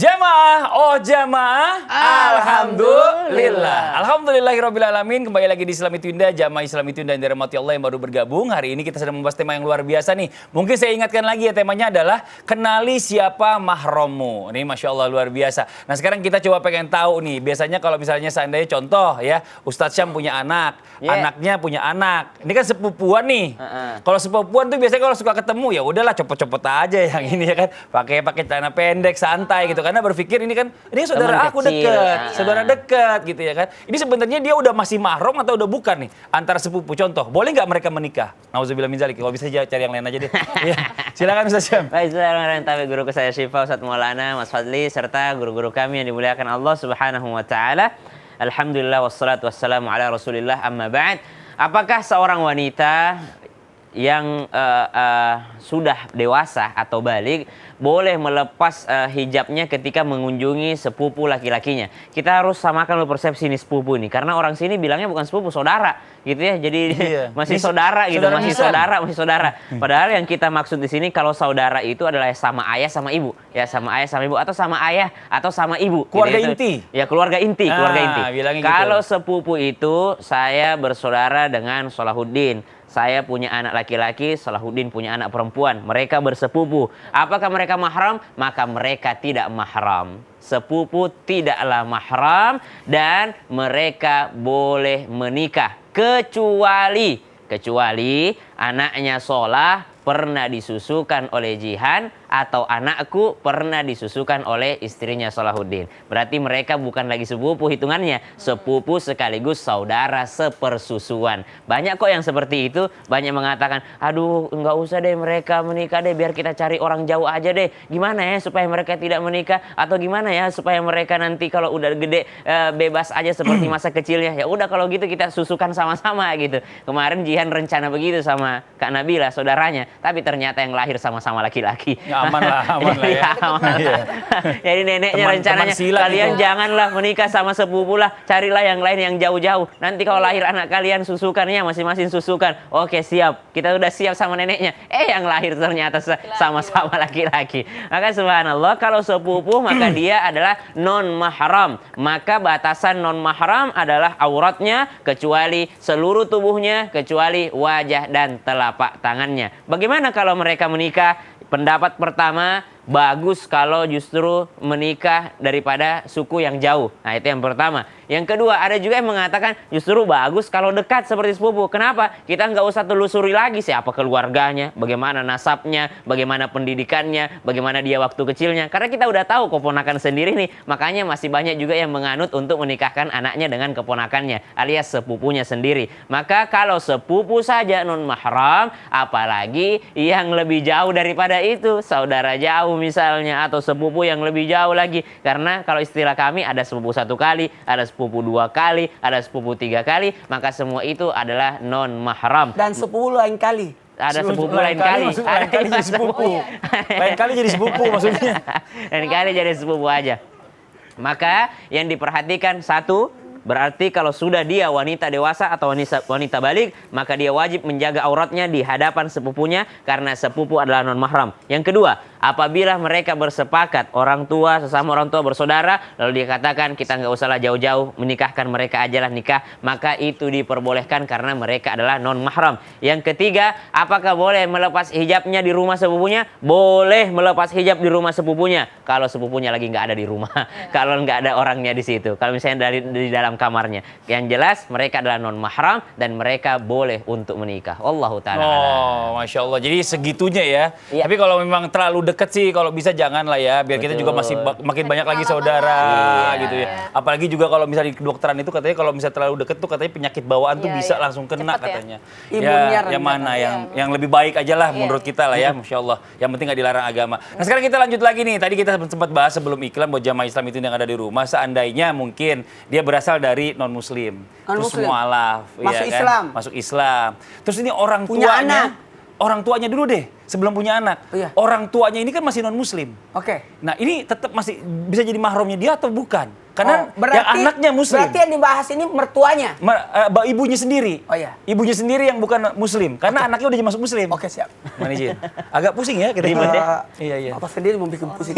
Jamaah, oh jamaah, Alhamdulillah. Alhamdulillahirrabbilalamin. Kembali lagi di Islam Itu Indah, jamaah Islam Itu Indah yang dirahmati Allah yang baru bergabung. Hari ini kita sedang membahas tema yang luar biasa nih. Mungkin saya ingatkan lagi ya, temanya adalah kenali siapa mahrammu. Ini Masya Allah luar biasa. Nah sekarang kita coba pengen tahu nih, biasanya kalau misalnya seandainya contoh ya, Ustadz Syam punya anak, anaknya punya anak. Ini kan sepupuan nih. Kalau sepupuan tuh biasanya kalau suka ketemu ya udahlah copot-copot aja yang ini ya kan. Pakai celana pendek, santai gitu. Karena berpikir ini kan, ini saudara aku dekat, saudara dekat gitu ya kan. Ini sebenarnya dia udah masih mahram atau udah bukan nih antara sepupu. Contoh, boleh nggak mereka menikah? Nauzubillah min dzalik. Kalau bisa cari yang lain aja deh. Ya, silakan Ustaz Syam. Baik, Bismillahirrahmanirrahim. Guru saya Syifa, Ustaz Maulana, Mas Fadli, serta guru-guru kami yang dimuliakan Allah Subhanahu wa taala. Alhamdulillah wassalatu wassalamu ala Rasulillah, amma ba'd. Apakah seorang wanita yang sudah dewasa atau balik boleh melepas hijabnya ketika mengunjungi sepupu laki-lakinya? Kita harus samakan dulu persepsi ini sepupu ini, karena orang sini bilangnya bukan sepupu, saudara gitu ya. Jadi masih saudara gitu, masih saudara. Padahal yang kita maksud di sini kalau saudara itu adalah sama ayah sama ibu, ya sama ayah sama ibu atau sama ayah atau sama ibu. Keluarga gitu, inti. Ya keluarga inti, keluarga inti. Kalau gitu. sepupu itu saya bersaudara dengan Salahuddin. Saya punya anak laki-laki, Salahuddin punya anak perempuan. Mereka bersepupu. Apakah mereka mahram? Maka mereka tidak mahram. Sepupu tidaklah mahram dan mereka boleh menikah. Kecuali anaknya Solah pernah disusukan oleh Jihan atau anakku pernah disusukan oleh istrinya Salahuddin. Berarti mereka bukan lagi sepupu hitungannya. Sepupu sekaligus saudara sepersusuan. Banyak kok yang seperti itu. Banyak mengatakan, aduh nggak usah deh mereka menikah deh. Biar kita cari orang jauh aja deh. Gimana ya supaya mereka tidak menikah? Atau gimana ya supaya mereka nanti kalau udah gede bebas aja seperti masa kecilnya. Ya udah kalau gitu kita susukan sama-sama gitu. Kemarin Jihan rencana begitu sama Kak Nabila, saudaranya. Tapi ternyata yang lahir sama-sama laki-laki. Ya, aman lah ya. Jadi neneknya rencananya kalian janganlah menikah sama sepupu lah, carilah yang lain yang jauh-jauh. Nanti kalau lahir anak kalian susukannya masing-masing susukan. Oke siap, kita udah siap sama neneknya. Yang lahir ternyata sama-sama laki-laki. Maka subhanallah kalau sepupu maka dia adalah non mahram. Maka batasan non mahram adalah auratnya kecuali seluruh tubuhnya kecuali wajah dan telapak tangannya. Bagaimana kalau mereka menikah? Pendapat pertama, bagus kalau justru menikah daripada suku yang jauh. Nah itu yang pertama. Yang kedua, ada juga yang mengatakan justru bagus kalau dekat seperti sepupu. Kenapa? Kita nggak usah telusuri lagi siapa keluarganya, bagaimana nasabnya, bagaimana pendidikannya, bagaimana dia waktu kecilnya. Karena kita udah tahu keponakan sendiri nih. Makanya masih banyak juga yang menganut untuk menikahkan anaknya dengan keponakannya alias sepupunya sendiri. Maka kalau sepupu saja non mahram, apalagi yang lebih jauh daripada itu, saudara jauh misalnya atau sepupu yang lebih jauh lagi. Karena kalau istilah kami ada sepupu 1 kali, ada sepupu 2 kali, ada sepupu 3 kali, maka semua itu adalah non mahram. Dan sepupu lain kali. Ada sepupu lain kali. Lain kali jadi sepupu. Lain kali jadi sepupu maksudnya. Lain kali jadi sepupu aja. Maka yang diperhatikan satu, berarti kalau sudah dia wanita dewasa atau wanita balik, maka dia wajib menjaga auratnya di hadapan sepupunya karena sepupu adalah non mahram. Yang kedua, apabila mereka bersepakat, orang tua sesama orang tua bersaudara, lalu dia katakan kita nggak usahlah jauh-jauh, menikahkan mereka ajalah nikah, maka itu diperbolehkan karena mereka adalah non mahram. Yang ketiga, apakah boleh melepas hijabnya di rumah sepupunya? Boleh melepas hijab di rumah sepupunya kalau sepupunya lagi nggak ada di rumah, kalau nggak ada orangnya di situ. Kalau misalnya di dalam kamarnya, yang jelas mereka adalah non mahram dan mereka boleh untuk menikah. Wallahu ta'ala. Oh, Masya Allah. Jadi segitunya ya. Tapi kalau memang terlalu dekat sih, kalau bisa jangan lah ya. Biar kita juga masih makin banyak lagi saudara gitu ya. Apalagi juga kalau misalnya di kedokteran itu katanya kalau misalnya terlalu dekat tuh katanya penyakit bawaan tuh bisa langsung kena katanya. Imunnya yang mana yang lebih baik aja lah menurut kita lah ya. Masya Allah. Yang penting nggak dilarang agama. Nah sekarang kita lanjut lagi nih. Tadi kita sempat bahas sebelum iklan buat jamaah Islam itu yang ada di rumah. Seandainya mungkin dia berasal dari non muslim, terus mualaf, masuk ya Islam, kan? Masuk Islam. Terus ini orang punya tuanya, anak. orang tuanya dulu deh. sebelum punya anak. Iya. Orang tuanya ini kan masih non-muslim. Oke. Nah ini tetap masih bisa jadi mahramnya dia atau bukan? Karena berarti, yang anaknya muslim. Berarti yang dibahas ini mertuanya. Ibunya sendiri. Oh iya. Ibunya sendiri yang bukan muslim. Karena anaknya udah masuk muslim. Oke, siap. Mana izin? Agak pusing ya kita. Iya. Apa sendiri mau bikin pusing.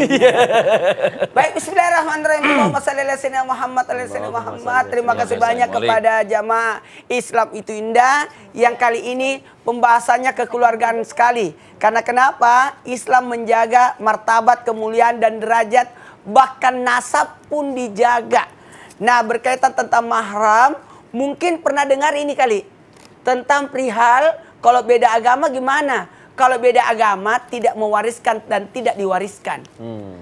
Baik, bismillahirrahmanirrahim. Muhammad sallallahu alaihi wasallam Muhammad. Terima kasih banyak kepada jamaah Islam itu indah yang kali ini pembahasannya kekeluargaan sekali. Karena kenapa? Islam menjaga martabat, kemuliaan dan derajat, bahkan nasab pun dijaga. Nah, berkaitan tentang mahram, mungkin pernah dengar ini kali. Tentang perihal kalau beda agama gimana? Kalau beda agama tidak mewariskan dan tidak diwariskan.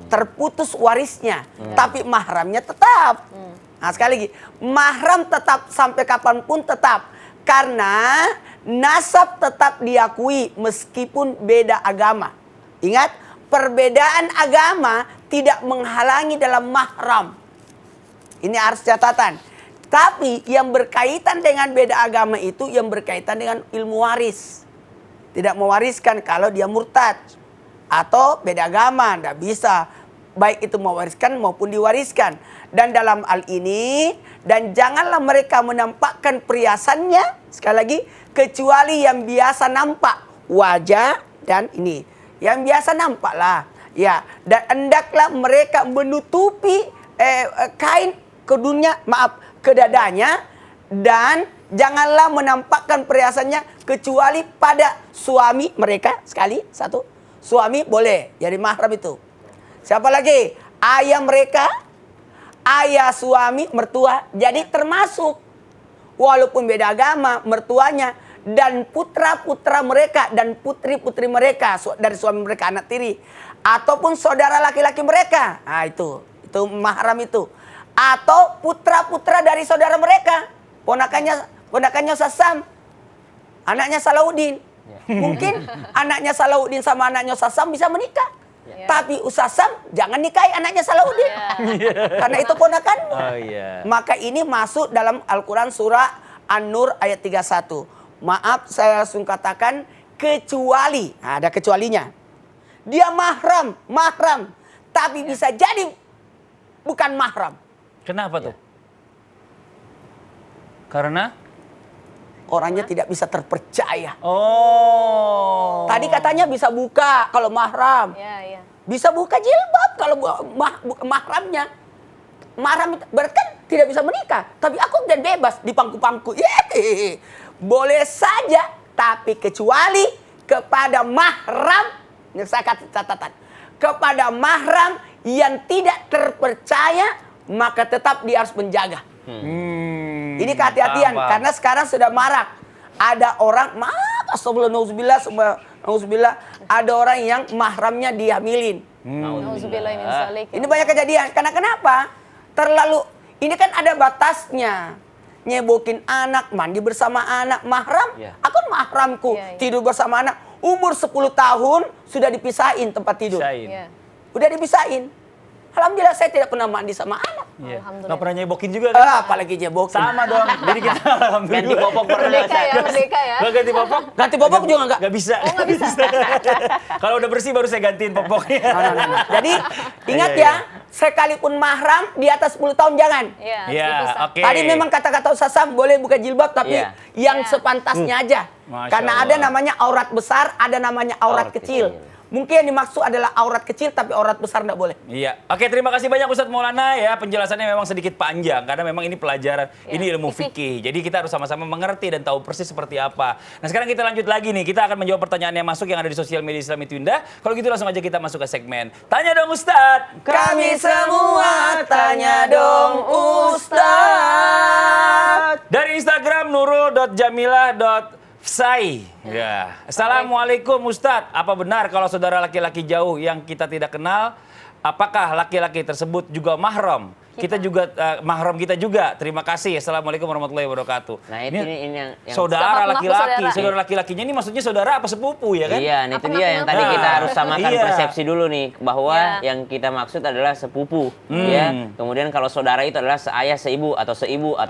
Terputus warisnya, tapi mahramnya tetap. Nah, sekali lagi, mahram tetap sampai kapanpun tetap. Karena nasab tetap diakui meskipun beda agama. Ingat, perbedaan agama tidak menghalangi dalam mahram. Ini harus catatan. Tapi yang berkaitan dengan beda agama itu yang berkaitan dengan ilmu waris. Tidak mewariskan kalau dia murtad. Atau beda agama, tidak bisa. Baik itu mewariskan maupun diwariskan. Dan dalam hal ini, dan janganlah mereka menampakkan perhiasannya, sekali lagi, kecuali yang biasa nampak wajah dan ini. Yang biasa nampak lah. Ya, dan hendaklah mereka menutupi kain ke dadanya, dan janganlah menampakkan perhiasannya kecuali pada suami mereka. Sekali, satu. Suami boleh jadi mahram itu. Siapa lagi? Ayah mereka, ayah suami, mertua. Jadi termasuk. Walaupun beda agama, mertuanya. Dan putra-putra mereka dan putri-putri mereka dari suami mereka, anak tiri, ataupun saudara laki-laki mereka. Nah, itu mahram itu. Atau putra-putra dari saudara mereka, ponakannya Sasam, anaknya Salahuddin. Mungkin anaknya Salahuddin sama anaknya Sasam bisa menikah. Tapi Sasam jangan nikahi anaknya Salahuddin. Karena itu ponakanmu. Maka ini masuk dalam Al-Quran surah An-Nur ayat 31. Maaf, saya langsung katakan kecuali, ada kecualinya. Dia mahram, tapi bisa jadi bukan mahram. Kenapa tuh? Karena orangnya tidak bisa terpercaya. Oh. Tadi katanya bisa buka kalau mahram. Iya. Bisa buka jilbab kalau mahramnya. Mahram berarti kan tidak bisa menikah. Tapi aku dan bebas di pangku-pangku. Boleh saja, tapi kecuali kepada mahram, ini saya kata catatan, kepada mahram yang tidak terpercaya, maka tetap dia harus menjaga. Ini kehati-hatian, karena sekarang sudah marak. Ada orang, astagfirullah, ada orang yang mahramnya dihamilin. Ini banyak kejadian, karena kenapa? Terlalu, ini kan ada batasnya. Nyebokin anak, mandi bersama anak, mahram. Aku mahramku, tidur bersama anak. Umur 10 tahun sudah dipisahin tempat tidur. Udah dipisahin. Alhamdulillah saya tidak pernah mandi sama anak. Nggak pernah nyebokin juga kan? Apalagi nyebokin. Sama dong. Jadi kita alhamdulillah. Ganti popok Merdeka ya. Nggak ganti popok? Ganti popok juga enggak? Nggak bisa. Oh, nggak bisa. Kalau udah bersih baru saya gantiin popoknya. Nah. Jadi ingat ya, sekalipun mahram di atas 10 tahun jangan. Iya, oke. Tadi memang kata-kata Sasam boleh buka jilbab, tapi yang sepantasnya aja. Karena ada namanya aurat besar, ada namanya aurat kecil. Mungkin yang dimaksud adalah aurat kecil, tapi aurat besar nggak boleh. Iya. Oke, terima kasih banyak Ustadz Maulana ya. Penjelasannya memang sedikit panjang, karena memang ini pelajaran, ini ilmu fikih. Jadi kita harus sama-sama mengerti dan tahu persis seperti apa. Nah sekarang kita lanjut lagi nih. Kita akan menjawab pertanyaan yang masuk yang ada di sosial media Islam itu indah. Kalau gitu langsung aja kita masuk ke segmen Tanya Dong Ustadz. Kami semua tanya dong Ustadz. Dari Instagram nurul.jamilah.Sai. Ya. Assalamualaikum Ustadz. Apa benar kalau saudara laki-laki jauh yang kita tidak kenal, apakah laki-laki tersebut juga mahram kita juga mahram kita juga. Terima kasih. Assalamualaikum warahmatullahi wabarakatuh. Nah, ini yang saudara Siapa mengaku laki-laki. saudara? Saudara laki-lakinya ini maksudnya saudara apa sepupu ya kan? Iya, itu Apa dia yang tadi ngaku-ngaku? kita harus samakan Iya. persepsi dulu nih, bahwa Iya. yang kita maksud adalah sepupu, ya. Kemudian kalau saudara itu adalah seayah, seibu atau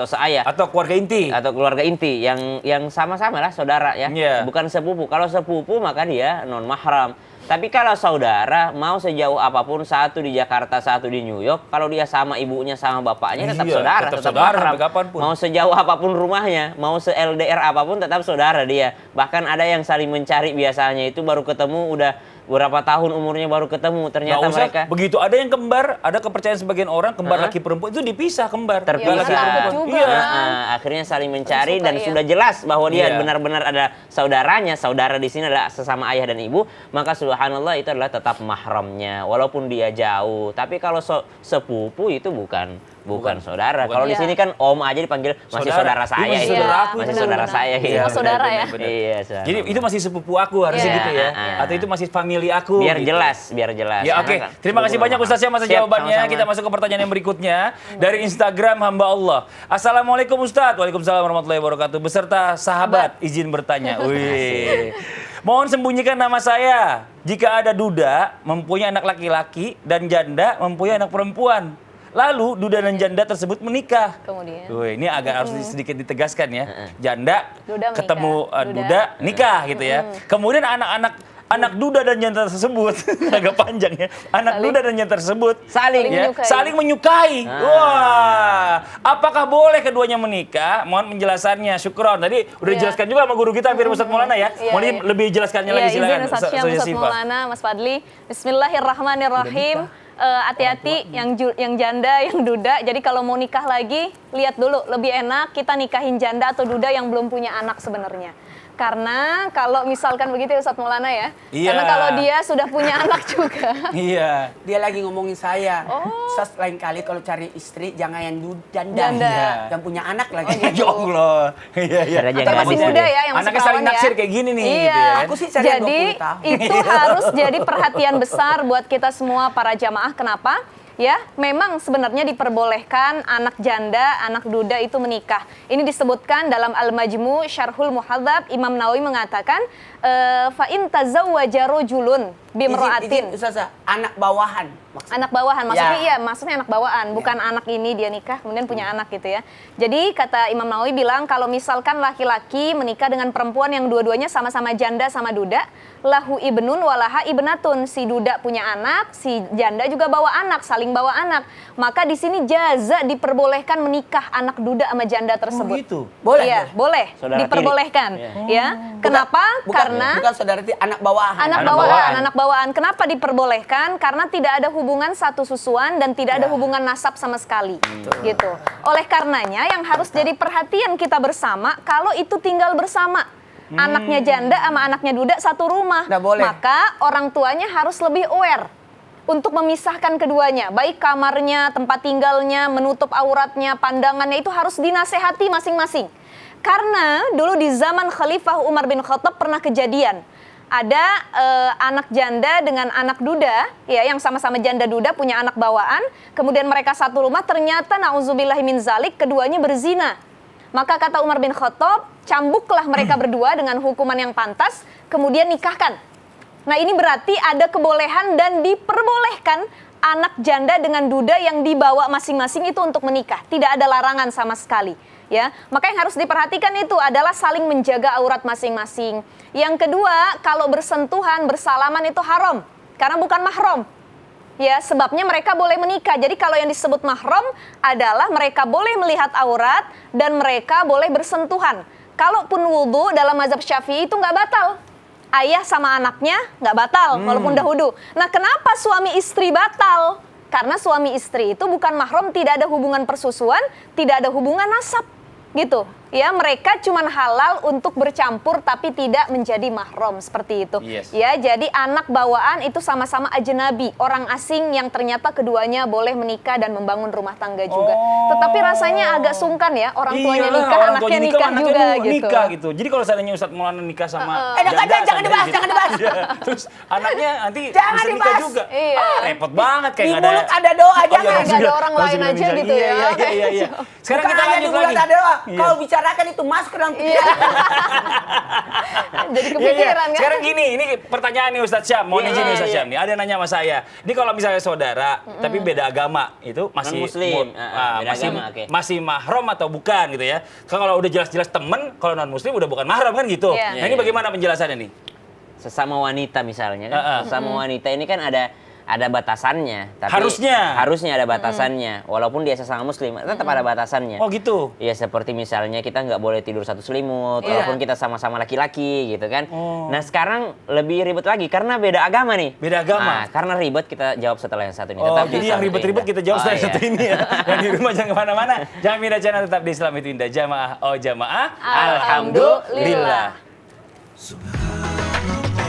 seayah Atau keluarga inti. atau keluarga inti yang sama-sama lah saudara ya, Iya. bukan sepupu. Kalau sepupu maka dia non mahram. Tapi kalau saudara mau sejauh apapun, satu di Jakarta, satu di New York, kalau dia sama ibunya sama bapaknya tetap Iya, saudara, tetap tetap saudara mahram. sampai kapanpun. Mau sejauh apapun rumahnya, mau se-LDR apapun tetap saudara dia. Bahkan ada yang saling mencari biasanya itu baru ketemu udah berapa tahun umurnya baru ketemu, ternyata Nggak usah, mereka begitu ada yang kembar, ada kepercayaan sebagian orang kembar laki perempuan itu dipisah kembar. terpisah. Iya, takut juga. Iya. Akhirnya saling mencari Suka, dan iya. sudah jelas bahwa dia Iya. benar-benar ada saudaranya. Saudara di sini adalah sesama ayah dan ibu, maka subhanallah itu adalah tetap mahramnya walaupun dia jauh. Tapi kalau sepupu itu bukan saudara. Bukan. Kalau di Iya. sini kan om aja dipanggil masih saudara saya. Ini masih ini. saudara aku. Masih Benar, saudara benar. saya. Iya, ini. oh, saudara ya? Iya, saudara. Jadi itu masih sepupu aku harusnya Iya. gitu ya. Atau itu masih family aku. biar gitu. biar jelas. Ya oke, Karena kan terima kasih sepupu banyak mahram. Ustaz Syam atas Siap, jawabannya. sama-sama. Kita masuk ke pertanyaan yang berikutnya dari Instagram hamba Allah. Assalamualaikum Ustaz. Waalaikumsalam warahmatullahi wabarakatuh. Beserta sahabat izin bertanya. Wih. Mohon sembunyikan nama saya jika ada duda mempunyai anak laki-laki dan janda mempunyai anak perempuan. Lalu duda dan janda tersebut menikah. Kemudian. Wih, ini agak harus sedikit ditegaskan ya. Janda Duda menikah. ketemu Duda. duda nikah gitu ya. Kemudian anak duda dan janda tersebut agak panjang ya. Anak Saling- duda dan janda tersebut Saling ya, menyukai. saling menyukai. Wah, apakah boleh keduanya menikah? Mohon penjelasannya. Syukron. Tadi udah Iya. dijelaskan juga sama guru kita hampir Ustadz Maulana ya. Iya, Mohon iya. lebih jelaskannya Iya, lagi silakan. izin Ustaz Syam, Ustaz Syifa. Maulana, Mas Fadli. Bismillahirrahmanirrahim. Hati-hati yang janda, yang duda. Jadi kalau mau nikah lagi, lihat dulu. Lebih enak kita nikahin janda atau duda yang belum punya anak sebenarnya. Karena kalau misalkan begitu ya Ustadz Maulana ya. Iya. Karena kalau dia sudah punya anak juga. Iya. Dia lagi ngomongin saya. Oh. Ustaz, lain kali kalau cari istri jangan yang janda. Janda. Iya. Yang punya anak lagi. Ya Allah. Iya, iya. Karena Atau jangan masih gadis muda dia. ya, yang masih Anaknya saling perawan ya. naksir kayak gini nih, Iya. gitu ya kan? Aku sih cari yang Jadi 20 tahun. itu harus jadi perhatian besar buat kita semua para jamaah. Kenapa? Ya, memang sebenarnya diperbolehkan anak janda, anak duda itu menikah. Ini disebutkan dalam Al-Majmu' Syarhul Muhadzab, Imam Nawawi mengatakan, fa in tazawwaja rajulun bimra'atin. Izin, Ustazah, anak bawahan. Maksudnya. Anak bawahan, maksudnya Ya. iya, maksudnya anak bawaan, bukan anak ini dia nikah kemudian punya anak gitu ya. Jadi kata Imam Nawawi bilang kalau misalkan laki-laki menikah dengan perempuan yang dua-duanya sama-sama janda sama duda, lahu ibnun walaha ibnatun, si duda punya anak, si janda juga bawa anak, saling bawa anak. Maka di sini jaza diperbolehkan menikah anak duda sama janda tersebut. gitu? Boleh, Iya, boleh. Saudara Diperbolehkan, ya. Kenapa? Karena bukan saudara tiri, anak bawahan. anak bawaan. Kenapa diperbolehkan? Karena tidak ada hubungan satu susuan dan tidak ada hubungan nasab sama sekali. Gitu. Oleh karenanya yang harus jadi perhatian kita bersama kalau itu tinggal bersama. Anaknya janda sama anaknya duda satu rumah. Nggak boleh. Maka orang tuanya harus lebih aware untuk memisahkan keduanya. Baik kamarnya, tempat tinggalnya, menutup auratnya, pandangannya itu harus dinasehati masing-masing. Karena dulu di zaman Khalifah Umar bin Khattab pernah kejadian. Ada anak janda dengan anak duda, ya yang sama-sama janda duda punya anak bawaan, kemudian mereka satu rumah, ternyata na'udzubillahi min zalik keduanya berzina. Maka kata Umar bin Khattab, cambuklah mereka berdua dengan hukuman yang pantas, kemudian nikahkan. Nah ini berarti ada kebolehan dan diperbolehkan anak janda dengan duda yang dibawa masing-masing itu untuk menikah. Tidak ada larangan sama sekali. Ya, maka yang harus diperhatikan itu adalah saling menjaga aurat masing-masing. Yang kedua, kalau bersentuhan, bersalaman itu haram karena bukan mahram. Ya, sebabnya mereka boleh menikah. Jadi kalau yang disebut mahram adalah mereka boleh melihat aurat dan mereka boleh bersentuhan. Kalaupun wudhu dalam mazhab Syafi'i itu nggak batal. Ayah sama anaknya nggak batal walaupun udah wudhu. Nah, kenapa suami istri batal? Karena suami istri itu bukan mahram, tidak ada hubungan persusuan, tidak ada hubungan nasab. Gitu. ya mereka cuman halal untuk bercampur tapi tidak menjadi mahram seperti itu. Yes. Ya, jadi anak bawaan itu sama-sama ajnabi, orang asing yang ternyata keduanya boleh menikah dan membangun rumah tangga juga. Tetapi rasanya agak sungkan ya, orang tuanya Iyalah, nikah, orang anaknya tuanya nikah anaknya juga mau gitu. nikah gitu. Jadi kalau seandainya Ustadz Maulana nikah sama jangan dibahas, jangan dibahas. Iya. Terus anaknya nanti Jangan bisa nikah dibahas. juga. Iya. Repot banget kayak Di nggak ada. mulut ada doa, jangan. nggak ada orang lain Alhamdulillah, aja gitu iya, ya. Iya. Sekarang Bukan kita hanya di lanjut mulut lagi. ada doa. Iya. Kau bicarakan itu masuk ke dalam Iya. pikiran. Jadi Iya, kepikiran kan? Sekarang gini, ini pertanyaan nih Ustadz Syam. Mohon Iya, izin nih iya, Ustadz iya. Syam nih. Ada yang nanya sama saya. Ini kalau misalnya saudara, tapi beda agama, itu masih Non-muslim. Beda masih, agama, oke. masih mahram atau bukan gitu ya. Kalau udah jelas-jelas temen, kalau non muslim udah bukan mahram kan gitu. Iya. Nah ini bagaimana penjelasannya nih? Sesama wanita misalnya kan. Heeh. Sesama wanita ini kan ada batasannya. Tapi Harusnya ada batasannya. Walaupun dia sesama muslim, tetap ada batasannya. Oh gitu. Ya seperti misalnya kita nggak boleh tidur satu selimut, Iya. walaupun kita sama-sama laki-laki gitu kan. Oh. Nah sekarang lebih ribet lagi karena beda agama nih. Beda agama. Nah, karena ribet kita jawab setelah yang satu ini. Oh, Tetap di jadi yang Islam Itu ribet-ribet Indah. kita jawab setelah iya. satu ini ya. Yang di rumah jangan kemana-mana. Jangan pindah channel, tetap di Islam Itu Indah. Jamaah, oh jamaah. Alhamdulillah. Alhamdulillah.